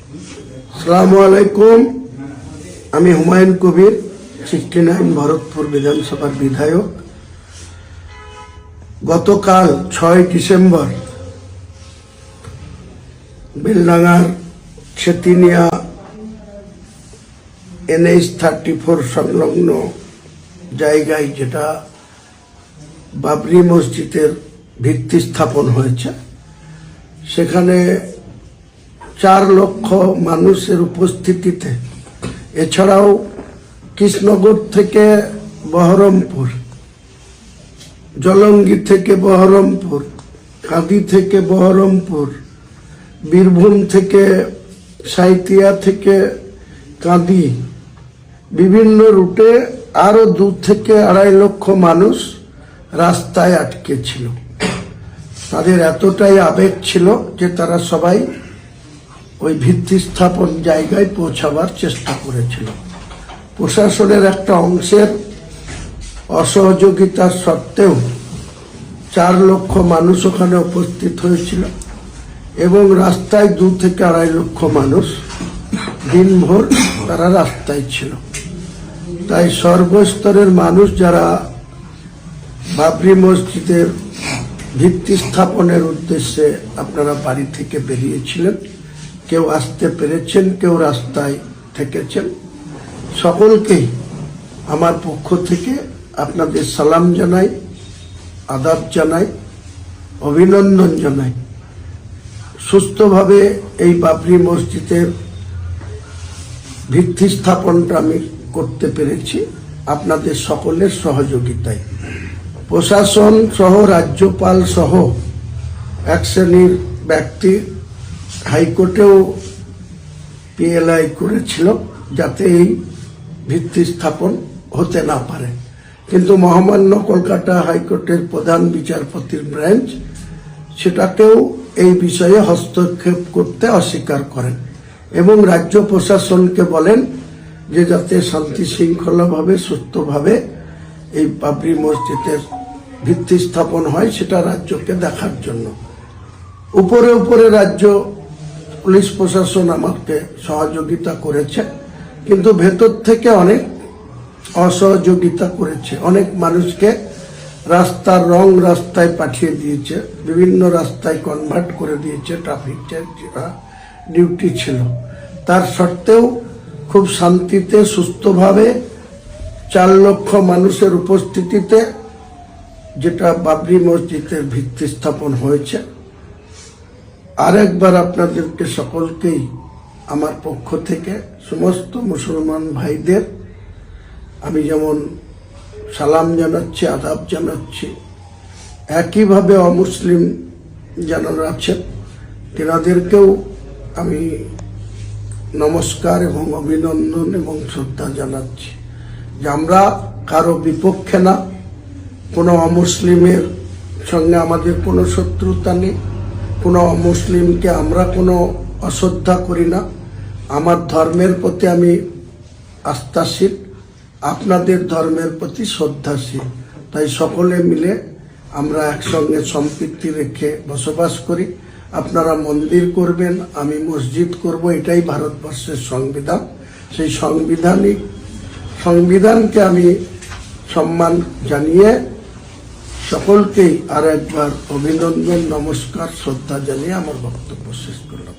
আসসালামু আলাইকুম। আমি হুমায়ুন কবির, 69 ভরতপুর বিধানসভার বিধায়ক। গতকাল 6 ডিসেম্বর বেলডাঙ্গার ছেতিনিয়া NH-34 সংলগ্ন জায়গায় যেটা বাবরি মসজিদের ভিত্তি স্থাপন হয়েছে, সেখানে 4 লক্ষ মানুষের উপস্থিতিতে, এছাড়াও কৃষ্ণনগর থেকে বহরমপুর, জলঙ্গি থেকে বহরমপুর, কাঁদি থেকে বহরমপুর, বীরভূম থেকে, সাঁইথিয়া থেকে কাঁদি, বিভিন্ন রুটে আরো 2 থেকে 2.5 লক্ষ মানুষ রাস্তায় আটকে ছিল। তাদের এতটাই আবেগ ছিল যে তারা সবাই ওই ভিত্তি স্থাপন জায়গায় পৌঁছাবার চেষ্টা করেছিল। প্রশাসনের একটা অংশের অসহযোগিতা সত্ত্বেও 4 লক্ষ মানুষ ওখানে উপস্থিত হয়েছিল এবং রাস্তায় 2 থেকে 2.5 লক্ষ মানুষ দিনভর তারা রাস্তায় ছিল। তাই সর্বস্তরের মানুষ যারা বাবরি মসজিদের ভিত্তি স্থাপনের উদ্দেশ্যে আপনারা বাড়ি থেকে বেরিয়েছিলেন, কেউ আসতে পেরেছেন, কেউ রাস্তায় থেকেছেন, সকলকেই আমার পক্ষ থেকে আপনাদের সালাম জানাই, আদাব জানাই, অভিনন্দন জানাই। সুস্থভাবে এই বাবরি মসজিদের ভিত্তি স্থাপনটা আমি করতে পেরেছি আপনাদের সকলের সহযোগিতায়। প্রশাসন সহ, রাজ্যপাল সহ এক শ্রেণীর ব্যক্তি হাইকোর্টেও PLI করেছিল যাতে এই ভিত্তি স্থাপন হতে না পারে, কিন্তু মহামান্য কলকাতা হাইকোর্টের প্রধান বিচারপতির ব্রাঞ্চ সেটাকেও এই বিষয়ে হস্তক্ষেপ করতে অস্বীকার করেন এবং রাজ্য প্রশাসনকে বলেন যে যাতে শান্তি শৃঙ্খলাভাবে, সুস্থভাবে এই বাবরি মসজিদের ভিত্তি স্থাপন হয় সেটা রাজ্যকে দেখার জন্য। উপরে উপরে রাজ্য পুলিশ প্রশাসন আমাকে সহযোগিতা করেছে, কিন্তু ভেতর থেকে অনেক অসহযোগিতা করেছে। অনেক মানুষকে রাস্তার রং রাস্তায় পাঠিয়ে দিয়েছে, বিভিন্ন রাস্তায় কনভার্ট করে দিয়েছে। ট্রাফিক ডিউটি ছিল, তার সত্ত্বেও খুব শান্তিতে, সুস্থভাবে 4 লক্ষ মানুষের উপস্থিতিতে যেটা বাবরি মসজিদের ভিত্তি স্থাপন হয়েছে। আরেকবার আপনাদেরকে সকলকেই আমার পক্ষ থেকে, সমস্ত মুসলমান ভাইদের আমি যেমন সালাম জানাচ্ছি, আদাব জানাচ্ছি, একইভাবে অমুসলিম যারা আছেন তেনাদেরকেও আমি নমস্কার এবং অভিনন্দন এবং শ্রদ্ধা জানাচ্ছি যে আমরা কারো বিপক্ষে না, কোনো অমুসলিমের সঙ্গে আমাদের কোনো শত্রুতা নেই, কোনো অমুসলিমকে আমরা কোনো অশ্রদ্ধা করি না। আমার ধর্মের প্রতি আমি আস্থাশীল, আপনাদের ধর্মের প্রতি শ্রদ্ধাশীল। তাই সকলে মিলে আমরা একসঙ্গে সম্প্রীতি রেখে বসবাস করি। আপনারা মন্দির করবেন, আমি মসজিদ করব, এটাই ভারতবর্ষের সংবিধান। সেই সংবিধানকে আমি সম্মান জানিয়ে সকলকেই আর একবার অভিনন্দন, নমস্কার, শ্রদ্ধা জানিয়ে আমার বক্তব্য শেষ করলাম।